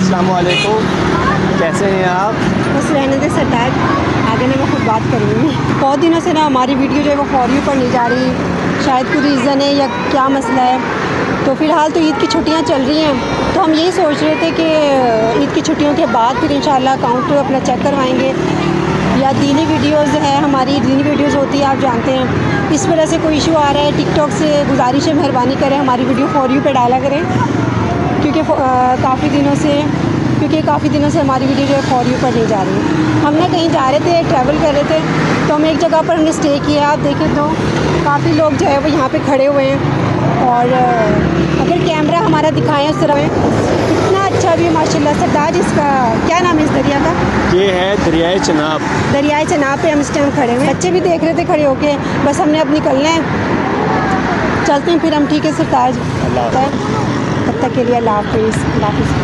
अस्सलाम वालेकुम, कैसे हैं आप? बस रहने दे सरताज, आगे ना मैं खुद बात करूँगी। बहुत दिनों से ना हमारी वीडियो जो है वो फॉर यू पर नहीं जा रही, शायद कोई रीज़न है या क्या मसला है। तो फ़िलहाल तो ईद की छुट्टियां चल रही हैं, तो हम यही सोच रहे थे कि ईद की छुट्टियों के बाद फिर इंशाल्लाह अकाउंट अपना चेक करवाएंगे, या दीनी वीडियोज़ है, हमारी दीनी वीडियोज़ होती है, आप जानते हैं। इस वजह से कोई इशू आ रहा है, टिकटॉक से गुजारिश है मेहरबानी करें हमारी वीडियो फॉर यू पर डाला करें, क्योंकि काफ़ी दिनों से हमारी वीडियो जो है फॉर यू पर नहीं जा रही है। हम ना कहीं जा रहे थे, ट्रैवल कर रहे थे, तो हम एक जगह पर हमने स्टे किया। आप देखें तो काफ़ी लोग जो है वो यहाँ पे खड़े हुए हैं, और अगर कैमरा हमारा दिखाएं उस तरह इतना अच्छा भी है माशाल्लाह। सरताज, इसका क्या नाम है इस दरिया का? ये है दरियाए चनाब। दरियाए चनाब पे हम इस टाइम खड़े हुए हैं। बच्चे भी देख रहे थे खड़े होके, बस हमने अब निकलना है, चलते हैं फिर हम। ठीक है सरताज, अल्लाह हाफ़िज़। तब तक के लिए अल्लाह हाफ़िज़।